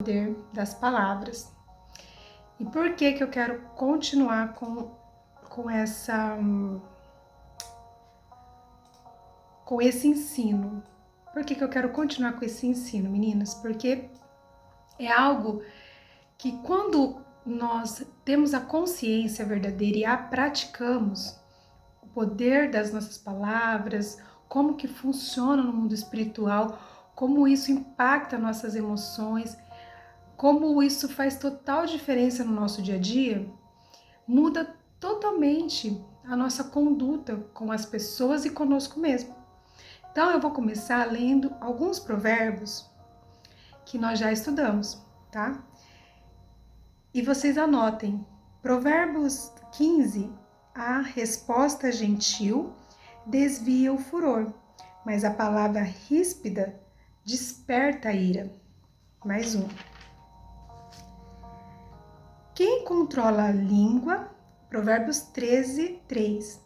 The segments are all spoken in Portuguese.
Poder das palavras. E por que eu quero continuar com esse ensino? Por que eu quero continuar com esse ensino, meninas? Porque é algo que quando nós temos a consciência verdadeira e a praticamos, o poder das nossas palavras, como que funciona no mundo espiritual, como isso impacta nossas emoções, como isso faz total diferença no nosso dia a dia, muda totalmente a nossa conduta com as pessoas e conosco mesmo. Então eu vou começar lendo alguns provérbios que nós já estudamos, tá? E vocês anotem. Provérbios 15, a resposta gentil desvia o furor, mas a palavra ríspida desperta a ira. Mais um. Quem controla a língua, Provérbios 13, 3.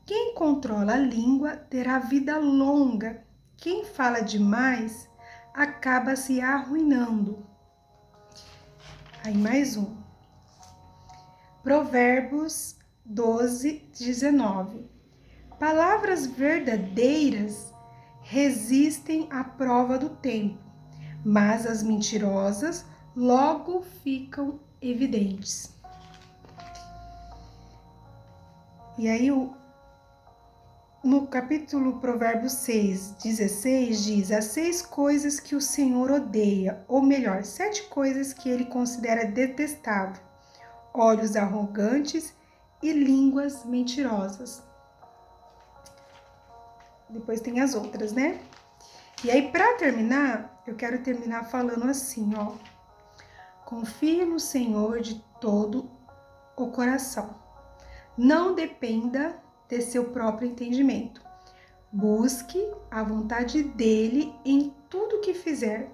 Quem controla a língua terá vida longa. Quem fala demais acaba se arruinando. Aí mais um. Provérbios 12, 19. Palavras verdadeiras resistem à prova do tempo, mas as mentirosas logo ficam evidentes. E aí, no capítulo Provérbios 6, 16, diz: as 6 coisas que o Senhor odeia, ou melhor, 7 coisas que ele considera detestável: olhos arrogantes e línguas mentirosas. Depois tem as outras, né? E aí, para terminar, eu quero terminar falando assim, ó. Confie no Senhor de todo o coração. Não dependa de seu próprio entendimento. Busque a vontade dele em tudo que fizer,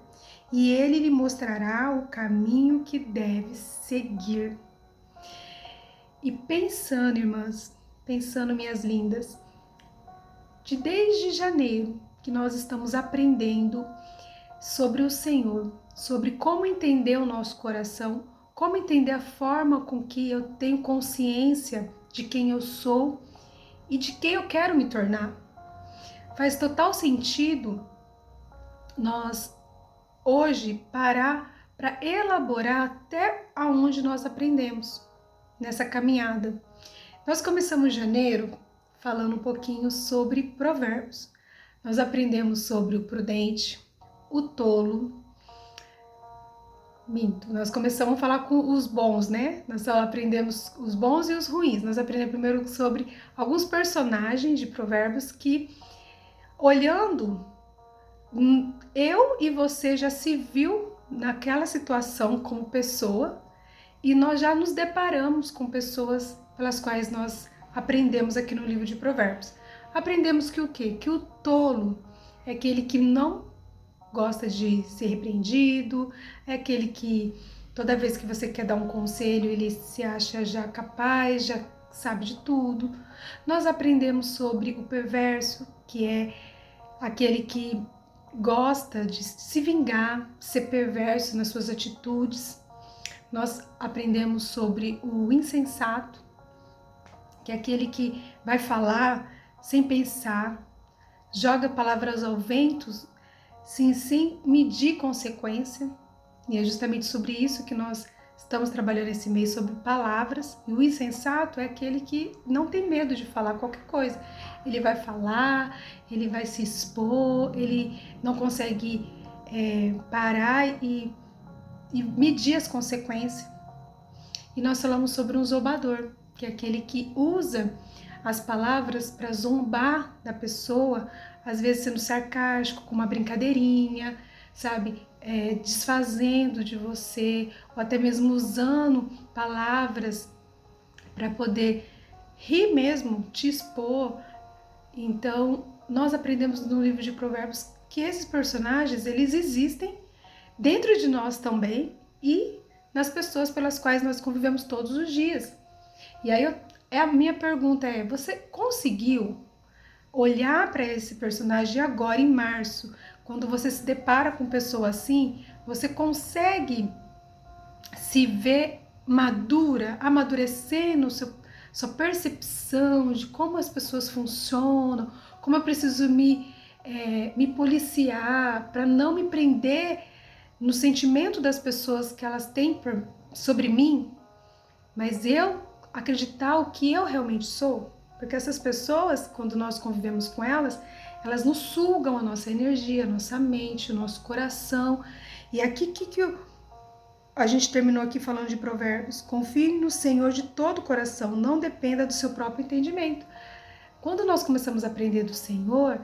e ele lhe mostrará o caminho que deve seguir. E pensando, irmãs, pensando, minhas lindas, desde janeiro que nós estamos aprendendo sobre o Senhor, sobre como entender o nosso coração, como entender a forma com que eu tenho consciência de quem eu sou e de quem eu quero me tornar. Faz total sentido nós hoje parar para elaborar até aonde nós aprendemos nessa caminhada. Nós começamos janeiro falando um pouquinho sobre provérbios. Nós aprendemos sobre o prudente, o tolo. Nós começamos a falar com os bons, né? Nós só aprendemos os bons e os ruins. Nós aprendemos primeiro sobre alguns personagens de provérbios que, olhando, eu e você já se viu naquela situação como pessoa e nós já nos deparamos com pessoas pelas quais nós aprendemos aqui no livro de provérbios. Aprendemos que o quê? Que o tolo é aquele que não gosta de ser repreendido, é aquele que toda vez que você quer dar um conselho, ele se acha já capaz, já sabe de tudo. Nós aprendemos sobre o perverso, que é aquele que gosta de se vingar, ser perverso nas suas atitudes. Nós aprendemos sobre o insensato, que é aquele que vai falar sem pensar, joga palavras ao vento, sem medir consequência. E é justamente sobre isso que nós estamos trabalhando esse mês, sobre palavras. E o insensato é aquele que não tem medo de falar qualquer coisa. Ele vai falar, ele vai se expor, ele não consegue parar e medir as consequências. E nós falamos sobre um zombador, que é aquele que usa as palavras para zombar da pessoa, às vezes sendo sarcástico, com uma brincadeirinha, sabe? Desfazendo de você, ou até mesmo usando palavras para poder rir mesmo, te expor. Então, nós aprendemos no livro de Provérbios que esses personagens, eles existem dentro de nós também e nas pessoas pelas quais nós convivemos todos os dias. E aí a minha pergunta é: você conseguiu olhar para esse personagem agora em março, quando você se depara com pessoa assim, Você consegue se ver madura, amadurecendo sua percepção de como as pessoas funcionam, como eu preciso me policiar para não me prender no sentimento das pessoas que elas têm sobre mim, mas eu acreditar o que eu realmente sou. Porque essas pessoas, quando nós convivemos com elas, elas nos sugam a nossa energia, a nossa mente, o nosso coração. E aqui a gente terminou aqui falando de Provérbios. Confie no Senhor de todo o coração, não dependa do seu próprio entendimento. Quando nós começamos a aprender do Senhor,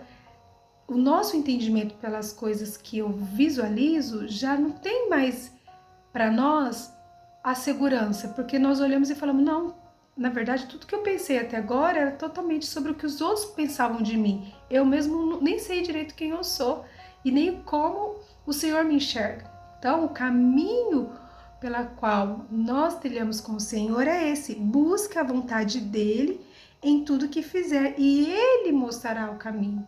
o nosso entendimento pelas coisas que eu visualizo já não tem mais para nós a segurança, porque nós olhamos e falamos, não, na verdade tudo que eu pensei até agora era totalmente sobre o que os outros pensavam de mim. Eu mesmo nem sei direito quem eu sou e nem como o Senhor me enxerga. Então, o caminho pela qual nós trilhamos com o Senhor é esse: busca a vontade dele em tudo que fizer e ele mostrará o caminho.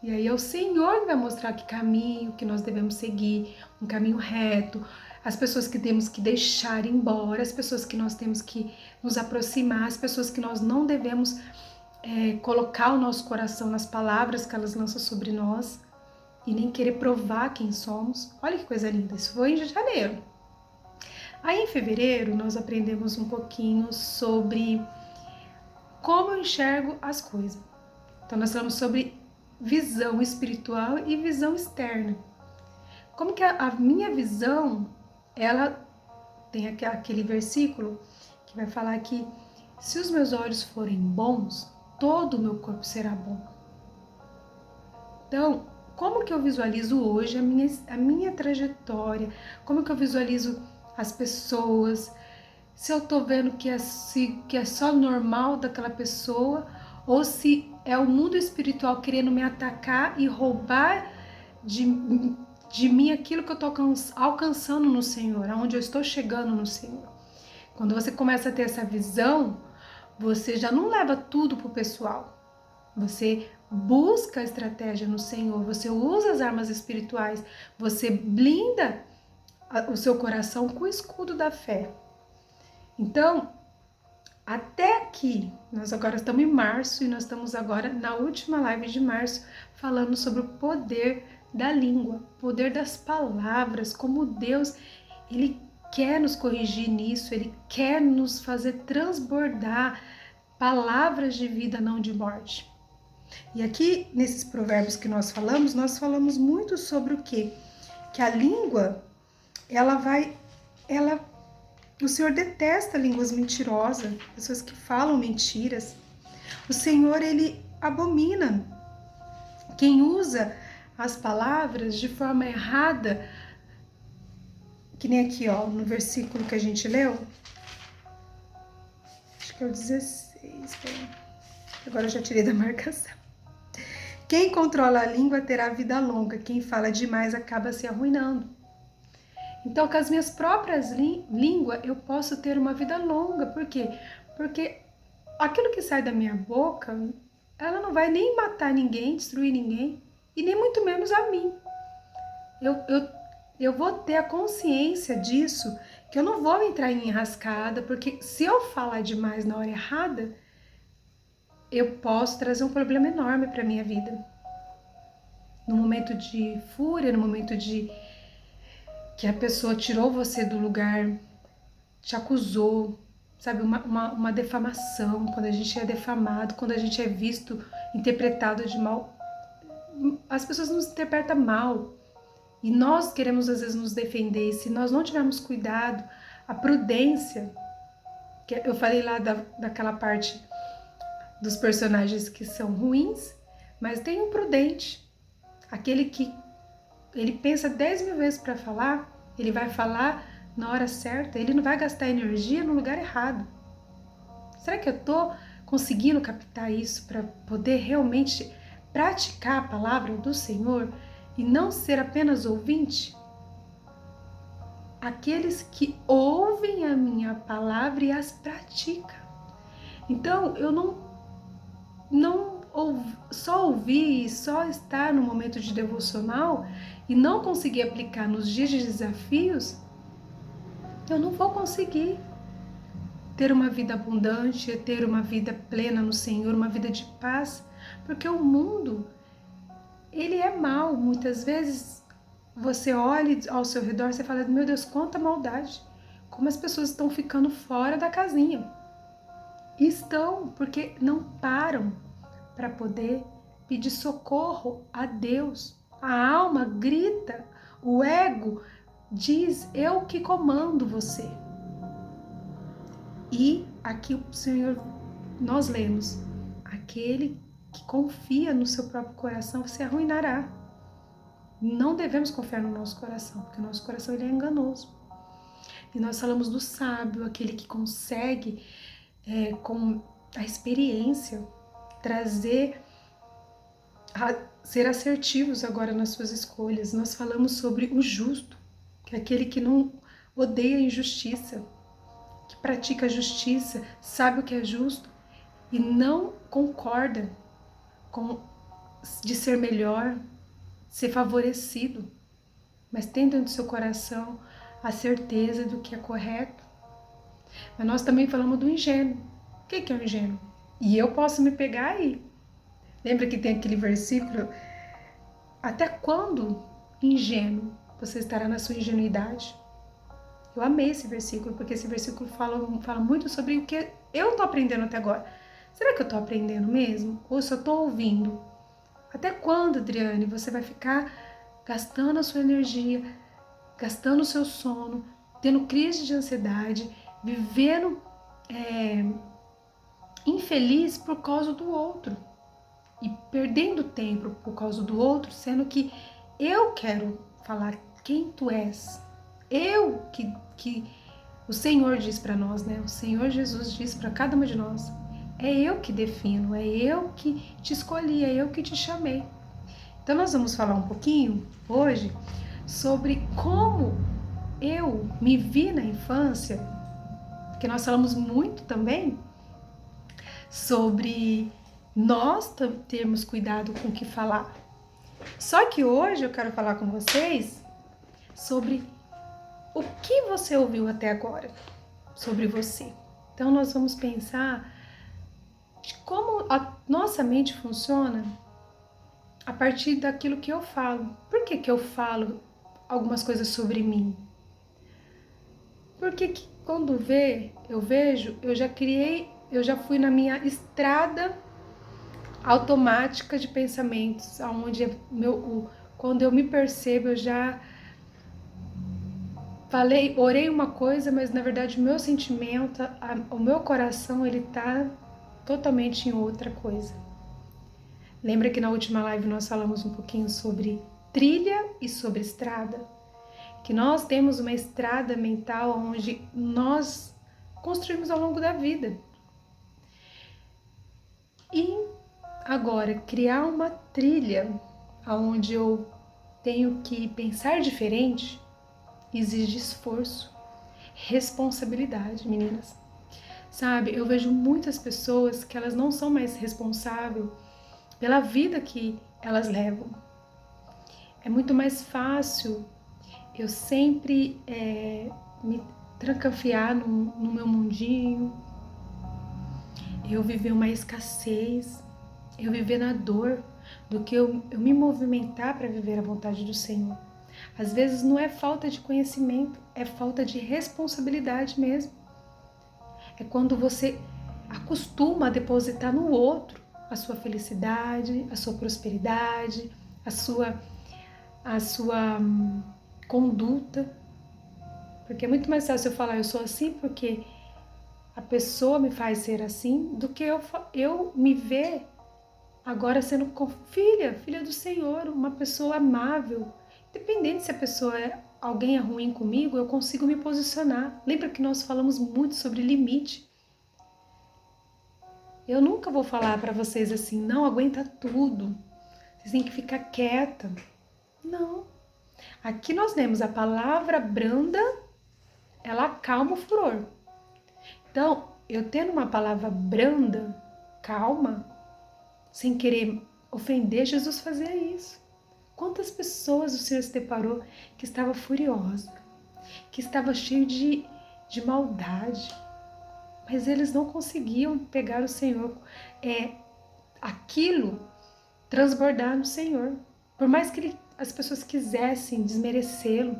E aí é o Senhor que vai mostrar que caminho que nós devemos seguir, um caminho reto, as pessoas que temos que deixar embora, as pessoas que nós temos que nos aproximar, as pessoas que nós não devemos colocar o nosso coração nas palavras que elas lançam sobre nós e nem querer provar quem somos. Olha que coisa linda, isso foi em janeiro. Aí em fevereiro nós aprendemos um pouquinho sobre como eu enxergo as coisas. Então nós falamos sobre visão espiritual e visão externa. Como que a minha visão, ela tem aquele versículo que vai falar que se os meus olhos forem bons, todo o meu corpo será bom. Então, como que eu visualizo hoje a minha trajetória? Como que eu visualizo as pessoas? Se eu tô vendo que é só normal daquela pessoa, ou se é o mundo espiritual querendo me atacar e roubar de mim aquilo que eu tô alcançando no Senhor, aonde eu estou chegando no Senhor. Quando você começa a ter essa visão, você já não leva tudo pro pessoal. Você busca a estratégia no Senhor, você usa as armas espirituais, você blinda o seu coração com o escudo da fé. Então, até aqui, nós agora estamos em março e nós estamos agora na última live de março falando sobre o poder da língua, o poder das palavras, como Deus, Ele quer nos corrigir nisso, Ele quer nos fazer transbordar palavras de vida, não de morte. E aqui, nesses provérbios que nós falamos muito sobre o quê? Que a língua, o Senhor detesta línguas mentirosas, pessoas que falam mentiras. O Senhor, Ele abomina quem usa as palavras de forma errada, que nem aqui, ó, no versículo que a gente leu. Acho que é o 16, agora eu já tirei da marcação. Quem controla a língua terá vida longa, quem fala demais acaba se arruinando. Então, com as minhas próprias línguas, eu posso ter uma vida longa. Por quê? Porque aquilo que sai da minha boca, ela não vai nem matar ninguém, destruir ninguém, e nem muito menos a mim. Eu vou ter a consciência disso, que eu não vou entrar em enrascada, porque se eu falar demais na hora errada, eu posso trazer um problema enorme para minha vida. No momento de fúria, no momento de que a pessoa tirou você do lugar, te acusou, sabe, uma defamação, quando a gente é defamado, quando a gente é visto, interpretado de mal, as pessoas nos interpretam mal, e nós queremos às vezes nos defender, e se nós não tivermos cuidado, a prudência, que eu falei lá daquela parte dos personagens que são ruins, mas tem um prudente, aquele que ele pensa 10 mil vezes para falar, ele vai falar na hora certa, ele não vai gastar energia no lugar errado. Será que eu estou conseguindo captar isso para poder realmente praticar a palavra do Senhor e não ser apenas ouvinte? Aqueles que ouvem a minha palavra e as praticam. Então, eu não só ouvir e só estar no momento de devocional e não conseguir aplicar nos dias de desafios, eu não vou conseguir ter uma vida abundante, ter uma vida plena no Senhor, uma vida de paz, porque o mundo, ele é mau. Muitas vezes você olha ao seu redor e você fala, meu Deus, quanta maldade, como as pessoas estão ficando fora da casinha. E estão, porque não param para poder pedir socorro a Deus. A alma grita, o ego diz, eu que comando você. E aqui o Senhor, nós lemos, aquele que confia no seu próprio coração se arruinará. Não devemos confiar no nosso coração, porque o nosso coração ele é enganoso. E nós falamos do sábio, aquele que consegue, com a experiência, ser assertivos agora nas suas escolhas. Nós falamos sobre o justo, que é aquele que não odeia a injustiça, que pratica a justiça, sabe o que é justo e não concorda de ser melhor, ser favorecido, mas tem dentro do seu coração a certeza do que é correto. Mas nós também falamos do ingênuo. O que é o ingênuo? E eu posso me pegar aí. Lembra que tem aquele versículo? Até quando, ingênuo, você estará na sua ingenuidade? Eu amei esse versículo, porque esse versículo fala muito sobre o que eu estou aprendendo até agora. Será que eu estou aprendendo mesmo? Ou só estou ouvindo? Até quando, Adriane, você vai ficar gastando a sua energia, gastando o seu sono, tendo crise de ansiedade, vivendo infeliz por causa do outro e perdendo tempo por causa do outro, sendo que eu quero falar quem tu és. Eu que o Senhor diz para nós, né? O Senhor Jesus diz para cada uma de nós. É eu que defino, é eu que te escolhi, é eu que te chamei. Então nós vamos falar um pouquinho hoje sobre como eu me vi na infância, porque nós falamos muito também sobre nós termos cuidado com o que falar. Só que hoje eu quero falar com vocês sobre o que você ouviu até agora sobre você. Então nós vamos pensar de como a nossa mente funciona a partir daquilo que eu falo. Por que eu falo algumas coisas sobre mim? Porque quando eu vejo, eu já fui na minha estrada automática de pensamentos, onde quando eu me percebo, eu já orei uma coisa, mas na verdade o meu sentimento, o meu coração, ele tá totalmente em outra coisa. Lembra que na última live nós falamos um pouquinho sobre trilha e sobre estrada? Que nós temos uma estrada mental onde nós construímos ao longo da vida. E agora, criar uma trilha onde eu tenho que pensar diferente exige esforço, responsabilidade, meninas. Sabe, eu vejo muitas pessoas que elas não são mais responsáveis pela vida que elas levam. É muito mais fácil eu sempre me trancafiar no meu mundinho, eu viver uma escassez, eu viver na dor, do que eu me movimentar para viver a vontade do Senhor. Às vezes não é falta de conhecimento, é falta de responsabilidade mesmo. É quando você acostuma a depositar no outro a sua felicidade, a sua prosperidade, a sua conduta. Porque é muito mais fácil eu falar eu sou assim porque a pessoa me faz ser assim, do que eu me ver agora sendo filha do Senhor, uma pessoa amável. Independente se a pessoa alguém é ruim comigo, eu consigo me posicionar. Lembra que nós falamos muito sobre limite? Eu nunca vou falar para vocês assim, não aguenta tudo, vocês têm que ficar quieta. Não. Aqui nós temos a palavra branda, ela acalma o furor. Então, eu tendo uma palavra branda, calma, sem querer ofender, Jesus fazia isso. Quantas pessoas o Senhor se deparou que estava furiosa, que estava cheio de maldade, mas eles não conseguiam pegar o Senhor, aquilo transbordar no Senhor. Por mais que as pessoas quisessem desmerecê-lo,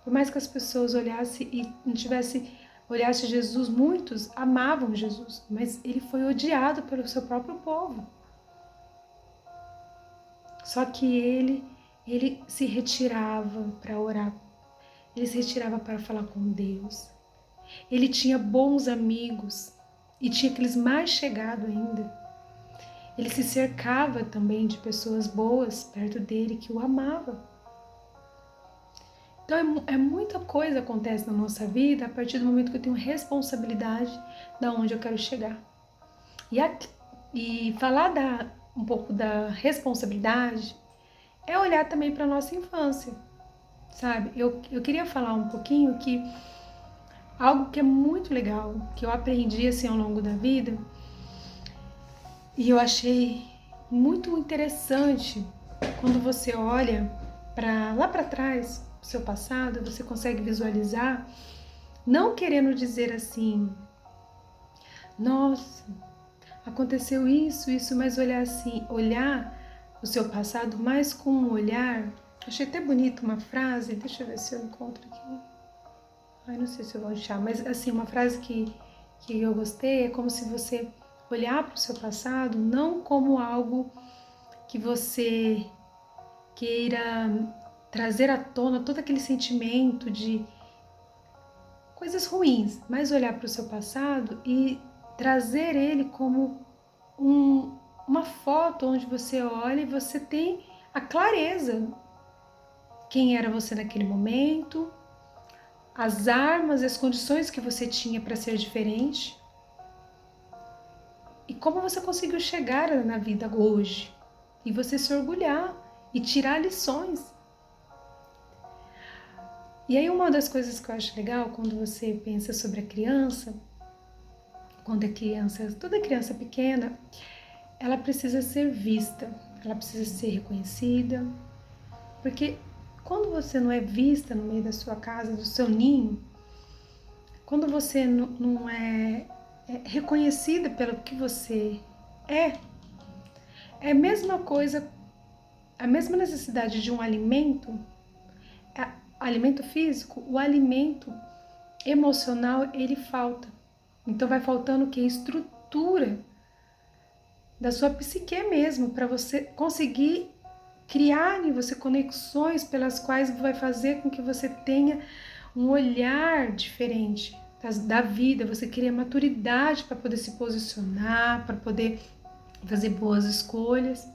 por mais que as pessoas olhassem e não olhasse Jesus, muitos amavam Jesus, mas ele foi odiado pelo seu próprio povo. Só que ele se retirava para orar, ele se retirava para falar com Deus. Ele tinha bons amigos e tinha aqueles mais chegados ainda. Ele se cercava também de pessoas boas perto dele que o amavam. Então muita coisa acontece na nossa vida a partir do momento que eu tenho responsabilidade de onde eu quero chegar. E falar um pouco da responsabilidade é olhar também para a nossa infância, sabe? Eu queria falar um pouquinho que algo que é muito legal, que eu aprendi assim ao longo da vida, e eu achei muito interessante quando você olha lá para trás, o seu passado, você consegue visualizar, não querendo dizer assim, nossa, aconteceu isso, mas olhar o seu passado mais com um olhar. Achei até bonito uma frase, deixa eu ver se eu encontro aqui. Ai, não sei se eu vou achar, mas assim, uma frase que eu gostei é como se você olhar para o seu passado não como algo que você queira trazer à tona todo aquele sentimento de coisas ruins, mas olhar para o seu passado e trazer ele como uma foto onde você olha e você tem a clareza quem era você naquele momento, as armas, as condições que você tinha para ser diferente e como você conseguiu chegar na vida hoje. E você se orgulhar e tirar lições. E aí uma das coisas que eu acho legal quando você pensa sobre a criança, toda criança pequena, ela precisa ser vista, ela precisa ser reconhecida, porque quando você não é vista no meio da sua casa, do seu ninho, quando você não é reconhecida pelo que você é a mesma coisa, a mesma necessidade de um alimento, alimento físico, o alimento emocional, ele falta. Então vai faltando o que? Estrutura da sua psique mesmo, para você conseguir criar em você conexões pelas quais vai fazer com que você tenha um olhar diferente da vida, você cria maturidade para poder se posicionar, para poder fazer boas escolhas.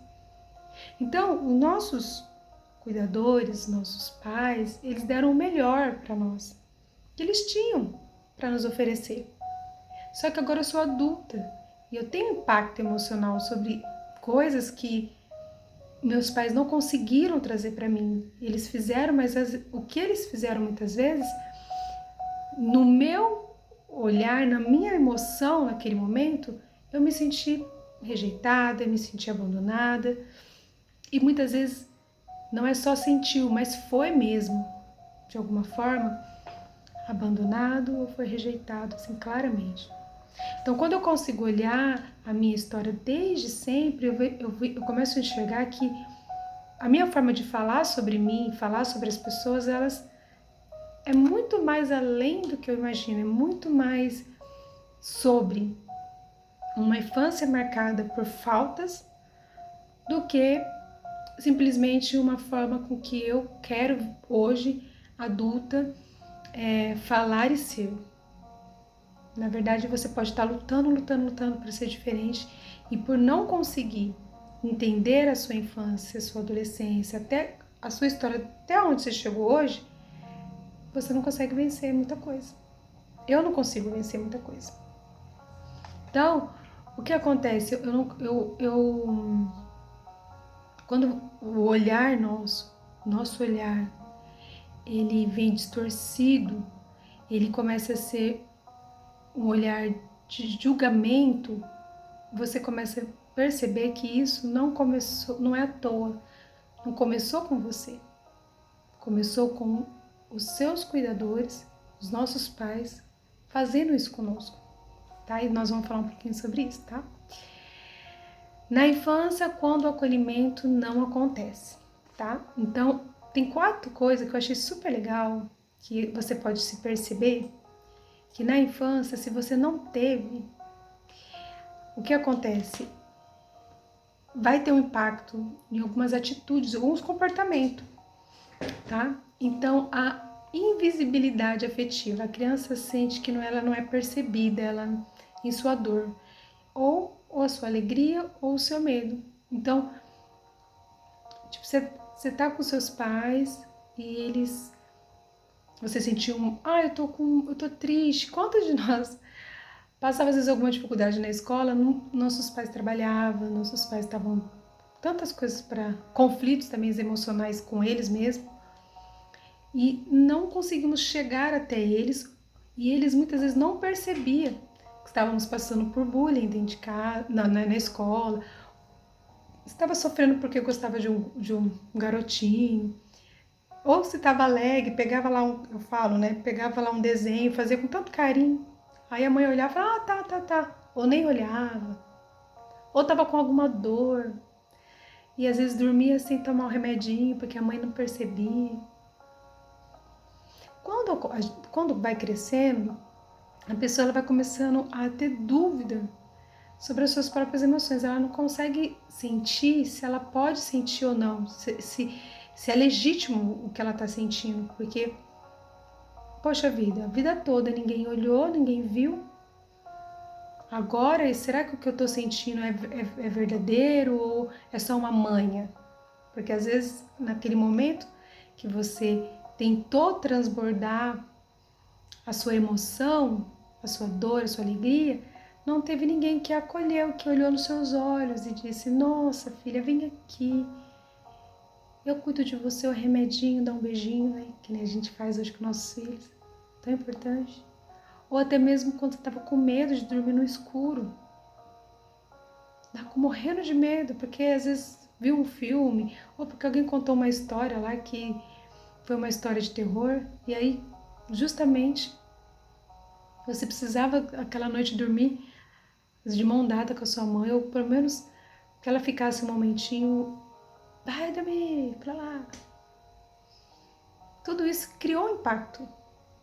Então, os nossos cuidadores, nossos pais, eles deram o melhor para nós, que eles tinham para nos oferecer. Só que agora eu sou adulta e eu tenho impacto emocional sobre coisas que meus pais não conseguiram trazer para mim. Eles fizeram, mas o que eles fizeram muitas vezes, no meu olhar, na minha emoção naquele momento, eu me senti rejeitada, eu me senti abandonada. E muitas vezes não é só sentiu, mas foi mesmo, de alguma forma, abandonado ou foi rejeitado, assim, claramente. Então, quando eu consigo olhar a minha história desde sempre, eu começo a enxergar que a minha forma de falar sobre mim, falar sobre as pessoas, elas é muito mais além do que eu imagino, é muito mais sobre uma infância marcada por faltas do que simplesmente uma forma com que eu quero hoje, adulta, falar e ser. Na verdade, você pode estar lutando para ser diferente e por não conseguir entender a sua infância, a sua adolescência, até a sua história, até onde você chegou hoje, você não consegue vencer muita coisa. Eu não consigo vencer muita coisa. Então, o que acontece? Quando o olhar nosso olhar, ele vem distorcido, ele começa a ser um olhar de julgamento, você começa a perceber que isso não começou, não é à toa, não começou com você. Começou com os seus cuidadores, os nossos pais, fazendo isso conosco, tá? E nós vamos falar um pouquinho sobre isso, tá? Na infância, quando o acolhimento não acontece, tá? Então, tem 4 coisas que eu achei super legal, que você pode se perceber, que na infância, se você não teve, o que acontece? Vai ter um impacto em algumas atitudes, alguns comportamentos, tá? Então, a invisibilidade afetiva, a criança sente que ela não é percebida, ela em sua dor, ou a sua alegria ou o seu medo. Então, tipo, você tá com seus pais e você sentiu eu tô triste. Quantos de nós passava às vezes alguma dificuldade na escola, nossos pais trabalhavam, nossos pais estavam tantas coisas para conflitos também emocionais com eles mesmos, e não conseguimos chegar até eles, e eles muitas vezes não percebiam que estávamos passando por bullying dentro de casa, na escola, estava sofrendo porque gostava de um garotinho, ou se estava alegre, pegava lá eu falo, né, pegava lá um desenho, fazia com tanto carinho, aí a mãe olhava e falava, tá, ou nem olhava, ou estava com alguma dor, e às vezes dormia sem tomar um remedinho, porque a mãe não percebia. Quando vai crescendo, a pessoa ela vai começando a ter dúvida sobre as suas próprias emoções. Ela não consegue sentir se ela pode sentir ou não, se é legítimo o que ela está sentindo, porque, poxa vida, a vida toda ninguém olhou, ninguém viu. Agora, será que o que eu estou sentindo é verdadeiro ou é só uma manha? Porque às vezes, naquele momento que você tentou transbordar a sua emoção, a sua dor, a sua alegria, não teve ninguém que a acolheu, que olhou nos seus olhos e disse, nossa filha, vem aqui, eu cuido de você, o remedinho, dá um beijinho, né? Que nem a gente faz hoje com nossos filhos, tão importante. Ou até mesmo quando você estava com medo de dormir no escuro, morrendo de medo, porque às vezes viu um filme, ou porque alguém contou uma história lá que foi uma história de terror, e aí justamente você precisava aquela noite dormir de mão dada com a sua mãe, ou pelo menos que ela ficasse um momentinho, vai dormir, pra lá. Tudo isso criou um impacto,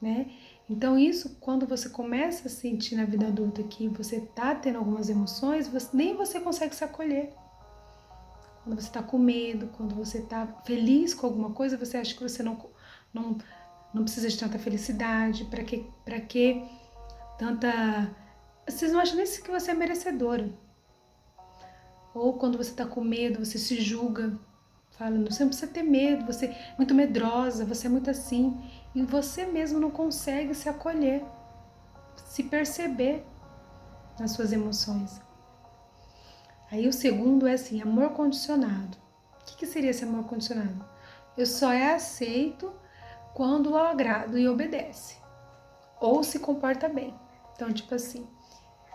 né? Então isso, quando você começa a sentir na vida adulta que você tá tendo algumas emoções, nem você consegue se acolher. Quando você tá com medo, quando você tá feliz com alguma coisa, você acha que você não, não precisa de tanta felicidade, para que tanta... Vocês não acham nem que você é merecedora. Ou quando você tá com medo, você se julga, falando, você não precisa ter medo, você é muito medrosa, você é muito assim. E você mesmo não consegue se acolher, se perceber nas suas emoções. Aí o segundo é assim, amor condicionado. O que seria esse amor condicionado? Eu só aceito quando o agrado e obedece. Ou se comporta bem. Então, tipo assim,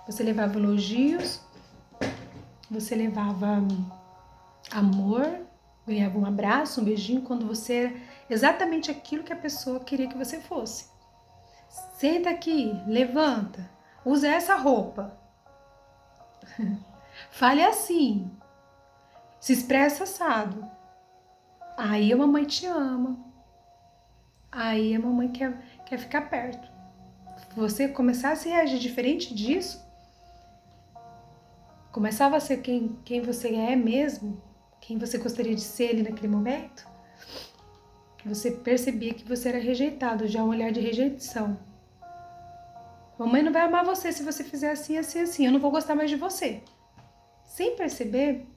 você levava elogios, você levava amor, ganhava um abraço, um beijinho, quando você era exatamente aquilo que a pessoa queria que você fosse. Senta aqui, levanta, usa essa roupa, fale assim, se expressa assado. Aí a mamãe te ama, aí a mamãe quer ficar perto. Você começasse a reagir diferente disso, começava a ser quem você é mesmo, quem você gostaria de ser ali naquele momento, você percebia que você era rejeitado, já um olhar de rejeição. Mamãe não vai amar você se você fizer assim, assim, assim, eu não vou gostar mais de você. Sem perceber,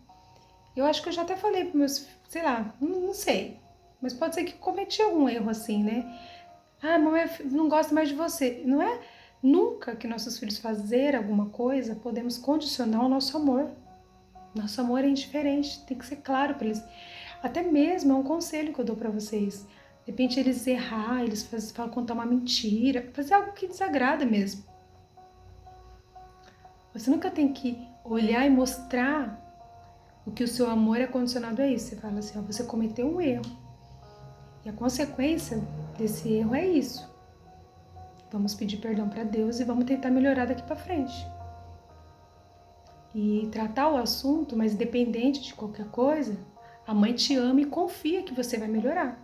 eu acho que eu já até falei para meus, sei lá, não sei, mas pode ser que cometi algum erro assim, né? Ah, mamãe não gosta mais de você. Não é nunca que nossos filhos fazer alguma coisa, podemos condicionar o nosso amor. Nosso amor é indiferente, tem que ser claro para eles. Até mesmo é um conselho que eu dou para vocês. De repente eles errar, eles falam contar uma mentira, fazer algo que desagrada mesmo. Você nunca tem que olhar e mostrar o que o seu amor é condicionado a isso. Você fala assim, ó, você cometeu um erro. E a consequência desse erro é isso. Vamos pedir perdão para Deus e vamos tentar melhorar daqui para frente. E tratar o assunto, mas independente de qualquer coisa, a mãe te ama e confia que você vai melhorar.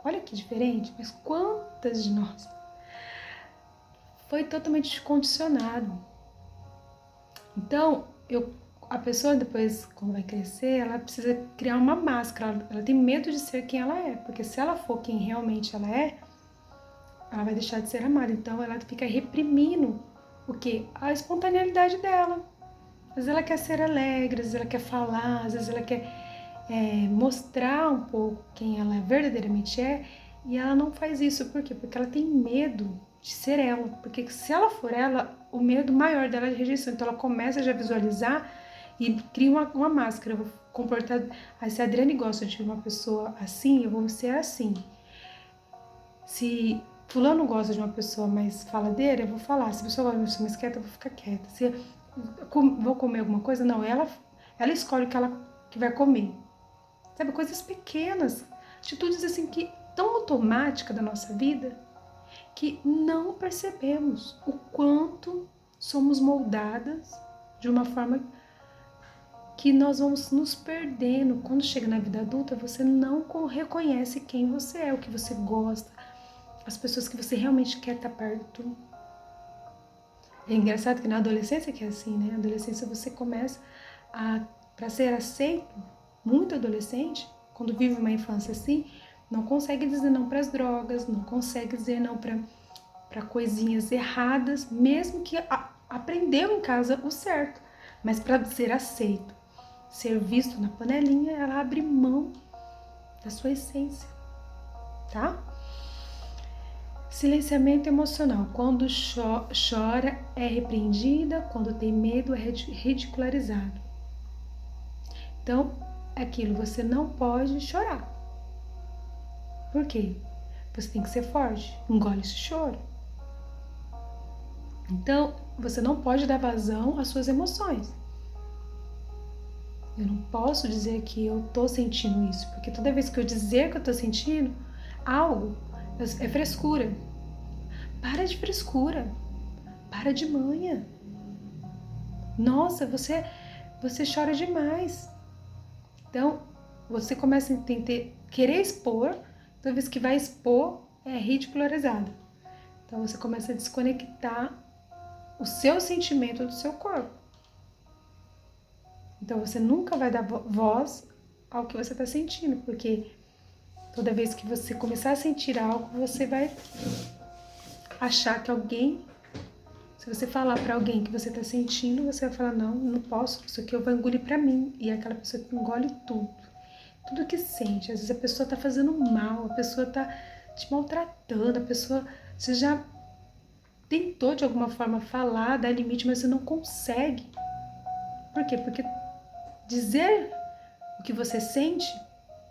Olha que diferente, mas quantas de nós foi totalmente condicionado. Então, a pessoa depois, quando vai crescer, ela precisa criar uma máscara, ela tem medo de ser quem ela é, porque se ela for quem realmente ela vai deixar de ser amada. Então, ela fica reprimindo o quê? A espontaneidade dela. Às vezes ela quer ser alegre, às vezes ela quer falar, às vezes ela quer mostrar um pouco quem ela verdadeiramente é, e ela não faz isso. Por quê? Porque ela tem medo de ser ela, porque se ela for ela, o medo maior dela é de rejeição. Então ela começa já a visualizar e cria uma máscara. Eu vou comportar. Se a Adriane gosta de uma pessoa assim, eu vou ser assim. Se fulano gosta de uma pessoa mais faladeira, eu vou falar. Se a pessoa gosta de uma pessoa mais quieta, eu vou ficar quieta. Se eu vou comer alguma coisa, não, ela escolhe o que vai comer. Sabe, coisas pequenas, atitudes assim que tão automáticas da nossa vida, que não percebemos o quanto somos moldadas de uma forma que nós vamos nos perdendo. Quando chega na vida adulta, você não reconhece quem você é, o que você gosta, as pessoas que você realmente quer estar perto. É engraçado que na adolescência que é assim, né? Na adolescência você começa para ser aceito, muito adolescente, quando vive uma infância assim, não consegue dizer não para as drogas, não consegue dizer não para coisinhas erradas, mesmo que aprendeu em casa o certo. Mas para ser aceito, ser visto na panelinha, ela abre mão da sua essência, tá? Silenciamento emocional. Quando chora, é repreendida. Quando tem medo, é ridicularizado. Então, é aquilo, você não pode chorar. Por quê? Você tem que ser forte. Engole esse choro. Então, você não pode dar vazão às suas emoções. Eu não posso dizer que eu tô sentindo isso, porque toda vez que eu dizer que eu tô sentindo algo, é frescura. Para de frescura. Para de manha. Nossa, você chora demais. Então, você começa a querer expor, toda vez que vai expor, é ridicularizado. Então, você começa a desconectar o seu sentimento do seu corpo. Então, você nunca vai dar voz ao que você está sentindo, porque toda vez que você começar a sentir algo, você vai achar que alguém, se você falar para alguém que você está sentindo, você vai falar, não posso, isso aqui eu vou engolir para mim. E é aquela pessoa que engole tudo que sente. Às vezes a pessoa tá fazendo mal, a pessoa tá te maltratando, a pessoa, você já tentou de alguma forma falar, dar limite, mas você não consegue. Por quê? Porque dizer o que você sente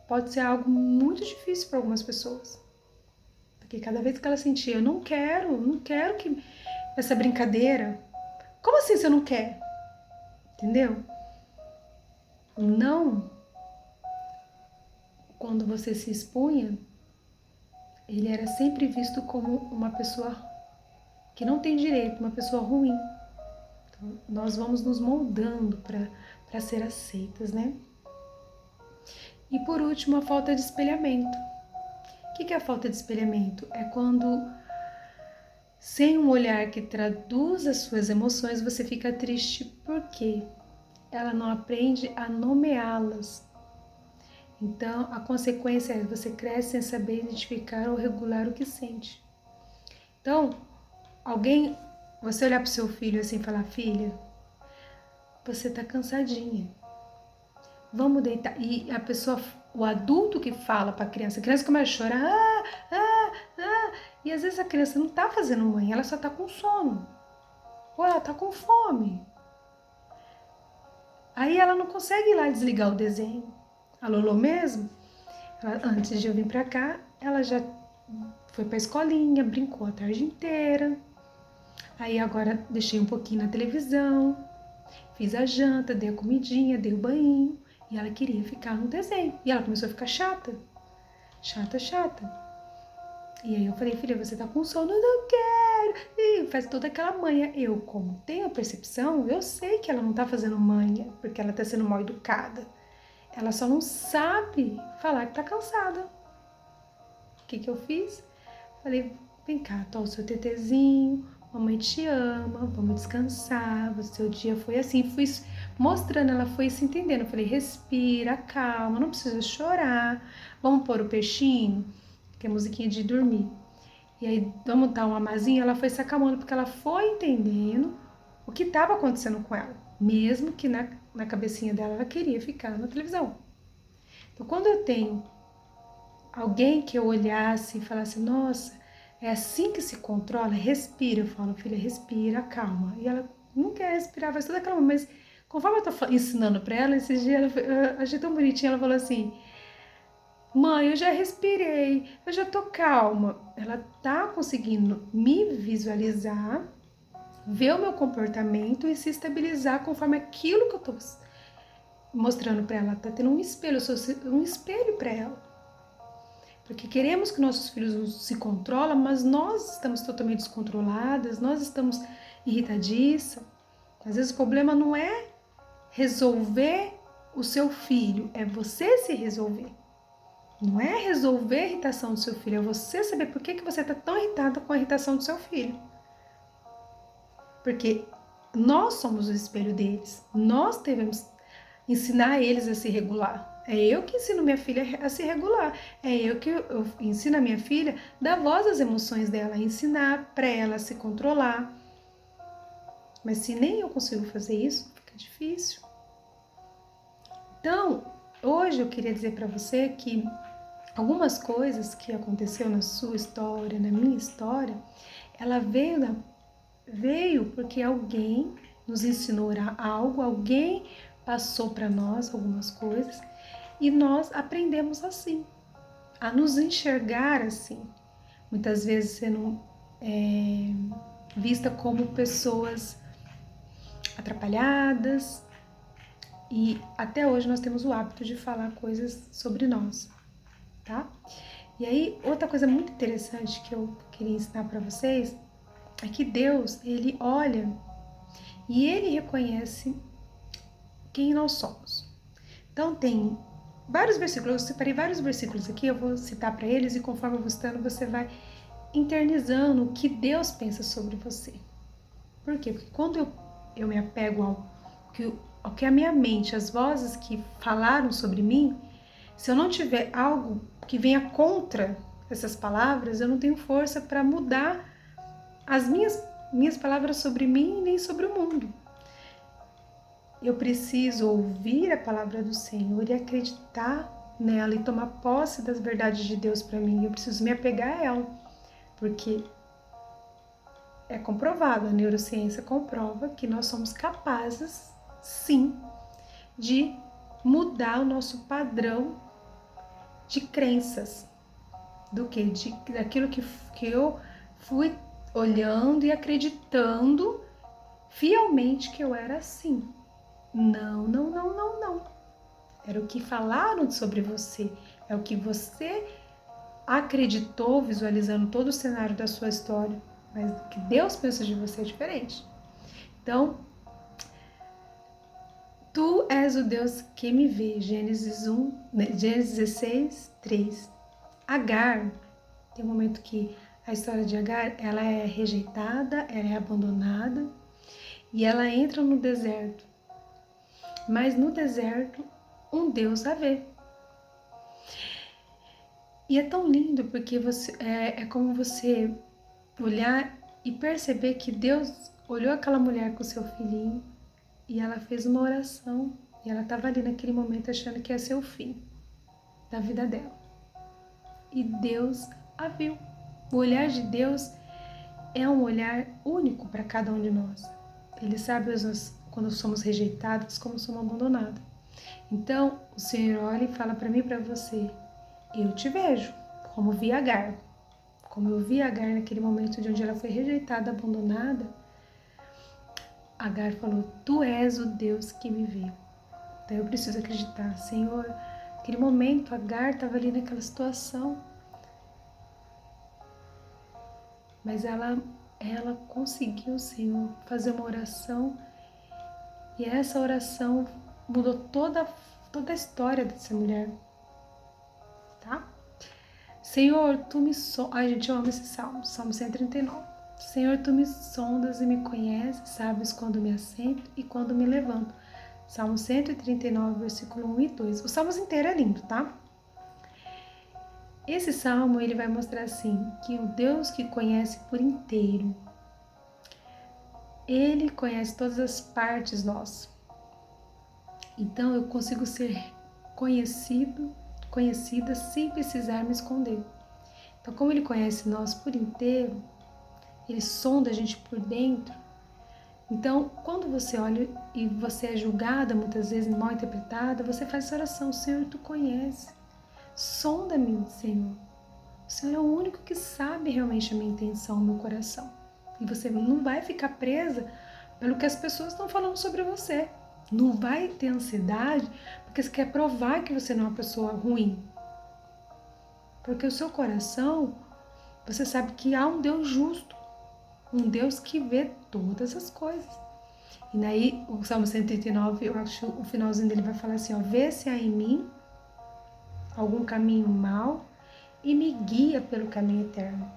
pode ser algo muito difícil para algumas pessoas. Porque cada vez que ela sentir, eu não quero que essa brincadeira. Como assim você não quer? Entendeu? Não. Quando você se expunha, ele era sempre visto como uma pessoa que não tem direito, uma pessoa ruim. Então, nós vamos nos moldando para ser aceitas, né? E por último, a falta de espelhamento. O que é a falta de espelhamento? É quando, sem um olhar que traduz as suas emoções, você fica triste porque ela não aprende a nomeá-las. Então, a consequência é que você cresce sem saber identificar ou regular o que sente. Então, você olhar para o seu filho assim e falar, filha, você tá cansadinha, vamos deitar. E a pessoa, o adulto que fala para a criança começa a chorar, e às vezes a criança não tá fazendo mãe, ela só tá com sono, ou ela tá com fome. Aí ela não consegue ir lá desligar o desenho. A Lolo mesmo, antes de eu vir para cá, ela já foi para a escolinha, brincou a tarde inteira. Aí agora deixei um pouquinho na televisão. Fiz a janta, dei a comidinha, dei o banho e ela queria ficar no desenho. E ela começou a ficar chata. Chata. E aí eu falei, filha, você tá com sono? Eu não quero. E faz toda aquela manha. Eu, como tenho a percepção, eu sei que ela não tá fazendo manha, porque ela tá sendo mal educada. Ela só não sabe falar que tá cansada. O que que eu fiz? Falei, vem cá, toma o seu tetezinho, mamãe te ama, vamos descansar, o seu dia foi assim. Fui mostrando, ela foi se entendendo. Falei, respira, calma, não precisa chorar. Vamos pôr o peixinho, que é musiquinha de dormir. E aí, vamos dar uma mazinha, ela foi se acalmando, porque ela foi entendendo o que estava acontecendo com ela. Mesmo que na cabecinha dela, ela queria ficar na televisão. Então, quando eu tenho alguém que eu olhasse e falasse, nossa, é assim que se controla, respira. Eu falo, filha, respira, calma. E ela não quer respirar, faz toda aquela... Mas conforme eu tô ensinando pra ela, esses dias, eu achei tão bonitinha, ela falou assim, mãe, eu já respirei, eu já tô calma. Ela tá conseguindo me visualizar, ver o meu comportamento e se estabilizar conforme aquilo que eu tô mostrando pra ela. Ela tá tendo um espelho, eu sou um espelho pra ela. Porque queremos que nossos filhos se controlem, mas nós estamos totalmente descontroladas, nós estamos irritadiças. Às vezes o problema não é resolver o seu filho, é você se resolver. Não é resolver a irritação do seu filho, é você saber por que você está tão irritada com a irritação do seu filho. Porque nós somos o espelho deles, nós devemos ensinar eles a se regular. É eu que ensino minha filha a se regular. É eu ensino a minha filha a dar voz às emoções dela, ensinar para ela se controlar. Mas se nem eu consigo fazer isso, fica difícil. Então, hoje eu queria dizer para você que algumas coisas que aconteceu na sua história, na minha história, ela veio porque alguém nos ensinou algo, alguém passou para nós algumas coisas e nós aprendemos assim, a nos enxergar assim. Muitas vezes sendo vista como pessoas atrapalhadas e até hoje nós temos o hábito de falar coisas sobre nós, tá? E aí, outra coisa muito interessante que eu queria ensinar para vocês é que Deus, ele olha e ele reconhece quem nós somos. Então, tem vários versículos, eu separei vários versículos aqui, eu vou citar para eles e conforme eu vou citando, você vai internizando o que Deus pensa sobre você. Por quê? Porque quando eu me apego ao que a minha mente, as vozes que falaram sobre mim, se eu não tiver algo que venha contra essas palavras, eu não tenho força para mudar as minhas palavras sobre mim nem sobre o mundo. Eu preciso ouvir a palavra do Senhor e acreditar nela e tomar posse das verdades de Deus para mim. Eu preciso me apegar a ela, porque é comprovado, a neurociência comprova que nós somos capazes, sim, de mudar o nosso padrão de crenças. Do que? Daquilo que eu fui olhando e acreditando fielmente que eu era assim. Não. Era o que falaram sobre você. É o que você acreditou visualizando todo o cenário da sua história. Mas o que Deus pensa de você é diferente. Então, tu és o Deus que me vê. Gênesis 16, 3. Agar, tem um momento que a história de Agar, ela é rejeitada, ela é abandonada e ela entra no deserto. Mas no deserto, um Deus a vê. E é tão lindo porque é como você olhar e perceber que Deus olhou aquela mulher com seu filhinho e ela fez uma oração. E ela estava ali naquele momento achando que ia ser o fim da vida dela. E Deus a viu. O olhar de Deus é um olhar único para cada um de nós. Ele sabe quando somos rejeitados, como somos abandonados. Então, o Senhor olha e fala para mim e para você, eu te vejo, como vi Agar. Como eu vi Agar naquele momento de onde ela foi rejeitada, abandonada, Agar falou, tu és o Deus que me vê. Então eu preciso acreditar, Senhor, naquele momento Agar estava ali naquela situação, mas ela conseguiu, Senhor, fazer uma oração, e essa oração mudou toda a história dessa mulher, tá? Senhor, tu me sondas. Ai, gente, eu amo esse salmo, Salmo 139. Senhor, tu me sondas e me conheces, sabes quando me assento e quando me levanto. Salmo 139, versículo 1 e 2. O salmo inteiro é lindo, tá? Esse salmo, ele vai mostrar assim, que o Deus que conhece por inteiro, ele conhece todas as partes nossas. Então eu consigo ser conhecida sem precisar me esconder. Então, como ele conhece nós por inteiro, ele sonda a gente por dentro. Então, quando você olha e você é julgada, muitas vezes mal interpretada, você faz essa oração, Senhor, tu conhece. Sonda-me, Senhor. O Senhor é o único que sabe realmente a minha intenção, o meu coração. E você não vai ficar presa pelo que as pessoas estão falando sobre você. Não vai ter ansiedade porque você quer provar que você não é uma pessoa ruim. Porque o seu coração, você sabe que há um Deus justo, um Deus que vê todas as coisas. E daí, o Salmo 139, eu acho o finalzinho dele vai falar assim, ó, vê se há em mim algum caminho mau e me guia pelo caminho eterno.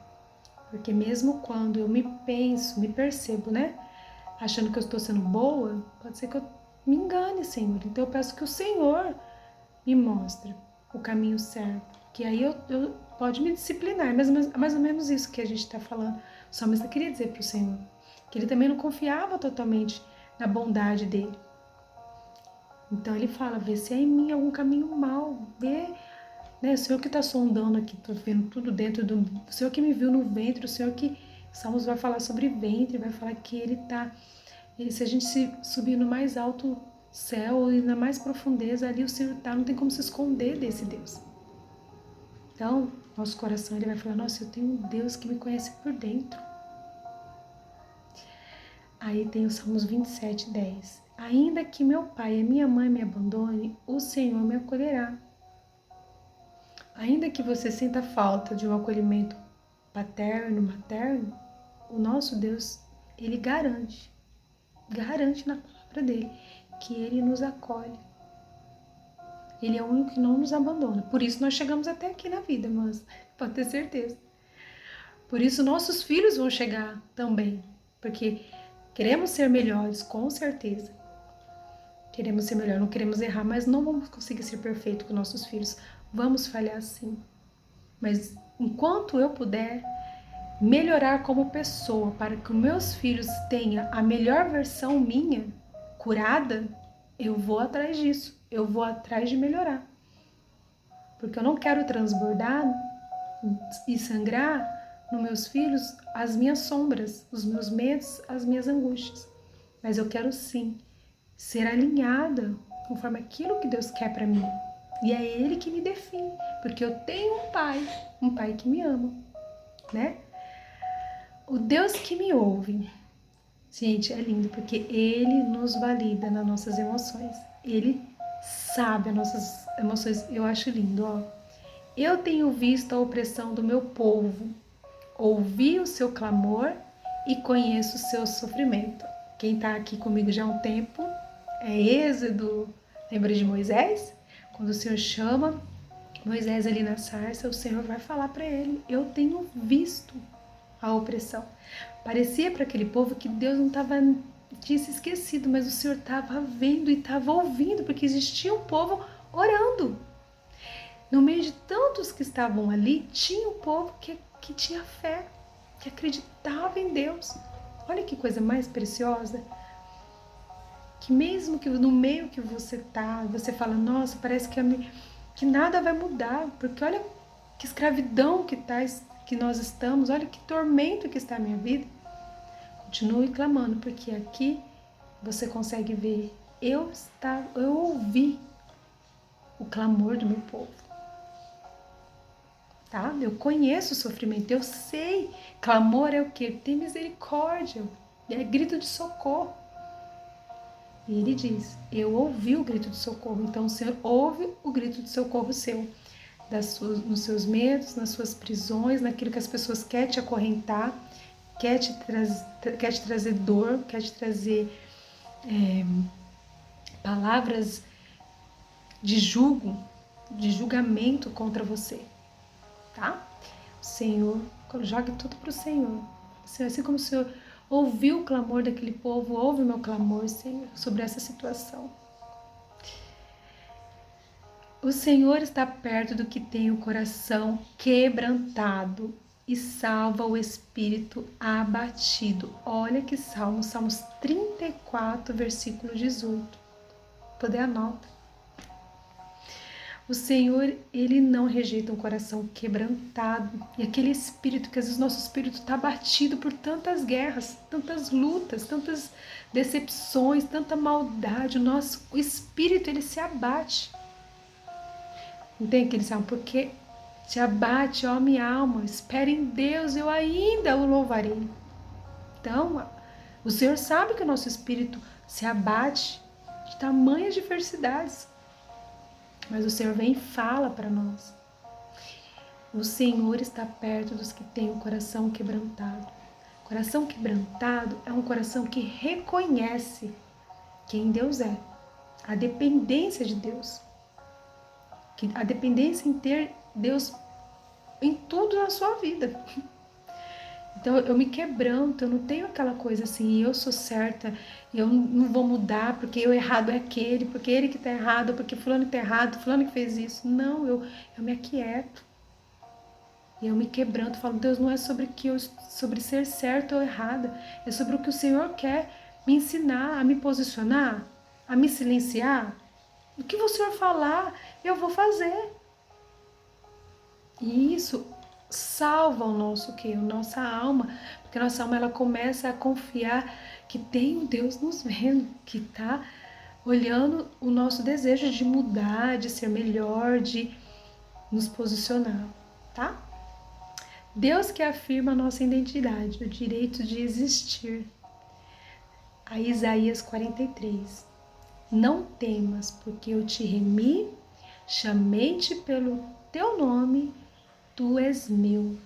Porque mesmo quando eu me percebo, né, achando que eu estou sendo boa, pode ser que eu me engane, Senhor. Então eu peço que o Senhor me mostre o caminho certo, que aí eu pode me disciplinar, mais ou menos isso que a gente está falando. O salmista queria dizer para o Senhor, que ele também não confiava totalmente na bondade dele. Então ele fala, vê se há em mim algum caminho mau, vê, né, o Senhor que está sondando aqui, estou vendo tudo dentro do... O Senhor que me viu no ventre, o Senhor que... Salmos vai falar sobre ventre, vai falar que ele está... Se a gente subir no mais alto céu e na mais profundeza, ali o Senhor está, não tem como se esconder desse Deus. Então, nosso coração ele vai falar, nossa, eu tenho um Deus que me conhece por dentro. Aí tem o Salmos 27, 10. Ainda que meu pai e minha mãe me abandone, o Senhor me acolherá. Ainda que você sinta falta de um acolhimento paterno, materno, o nosso Deus, ele garante na palavra dele, que ele nos acolhe. Ele é o único que não nos abandona. Por isso nós chegamos até aqui na vida, mas pode ter certeza. Por isso nossos filhos vão chegar também, porque queremos ser melhores, com certeza. Queremos ser melhor, não queremos errar, mas não vamos conseguir ser perfeito com nossos filhos. Vamos falhar sim. Mas enquanto eu puder melhorar como pessoa para que os meus filhos tenham a melhor versão minha, curada, eu vou atrás disso. Eu vou atrás de melhorar. Porque eu não quero transbordar e sangrar nos meus filhos as minhas sombras, os meus medos, as minhas angústias. Mas eu quero sim ser alinhada conforme aquilo que Deus quer para mim. E é Ele que me define, porque eu tenho um pai que me ama, né? O Deus que me ouve, gente, é lindo, porque Ele nos valida nas nossas emoções. Ele sabe as nossas emoções. Eu acho lindo, ó. Eu tenho visto a opressão do meu povo, ouvi o seu clamor e conheço o seu sofrimento. Quem está aqui comigo já há um tempo é Êxodo, lembra de Moisés? Quando o Senhor chama Moisés ali na sarça, o Senhor vai falar para ele, eu tenho visto a opressão. Parecia para aquele povo que Deus não tinha se esquecido, mas o Senhor estava vendo e estava ouvindo, porque existia um povo orando. No meio de tantos que estavam ali, tinha um povo que tinha fé, que acreditava em Deus. Olha que coisa mais preciosa. Que mesmo que no meio que você tá, você fala, nossa, parece que nada vai mudar, porque olha que escravidão que nós estamos, olha que tormento que está a minha vida. Continue clamando, porque aqui você consegue ver, eu ouvi o clamor do meu povo. Tá? Eu conheço o sofrimento, eu sei. Clamor é o quê? Tem misericórdia, é grito de socorro. E ele diz, eu ouvi o grito de socorro. Então o Senhor ouve o grito de socorro seu, nos seus medos, nas suas prisões, naquilo que as pessoas querem te acorrentar, quer te trazer dor, quer te trazer palavras de julgamento contra você, tá? O Senhor, jogue tudo para o Senhor. Assim como o Senhor ouviu o clamor daquele povo, ouve o meu clamor, Senhor, sobre essa situação. O Senhor está perto do que tem o coração quebrantado e salva o espírito abatido. Olha que salmo, Salmos 34, versículo 18. Poder anota. O Senhor, Ele não rejeita um coração quebrantado. E aquele espírito, que às vezes nosso espírito está abatido por tantas guerras, tantas lutas, tantas decepções, tanta maldade. O nosso espírito, ele se abate. Não tem aquele salmo? Porque te abate, ó minha alma, espere em Deus, eu ainda o louvarei. Então, o Senhor sabe que o nosso espírito se abate de tamanhas diversidades. Mas o Senhor vem e fala para nós. O Senhor está perto dos que têm o coração quebrantado. Coração quebrantado é um coração que reconhece quem Deus é, a dependência de Deus, a dependência em ter Deus em tudo na sua vida. Então eu me quebranto, eu não tenho aquela coisa assim, eu sou certa, eu não vou mudar porque o errado é aquele, porque ele que está errado, porque fulano está errado, fulano que fez isso. Não, eu me aquieto. E eu me quebranto, falo, Deus, não é sobre ser certa ou errada, é sobre o que o Senhor quer me ensinar, a me posicionar, a me silenciar. O que o Senhor falar, eu vou fazer. E isso salva o nosso quê? A nossa alma, porque a nossa alma ela começa a confiar que tem um Deus nos vendo, que está olhando o nosso desejo de mudar, de ser melhor, de nos posicionar, tá? Deus que afirma a nossa identidade, o direito de existir. A Isaías 43. Não temas, porque eu te remi, chamei-te pelo teu nome, tu és meu.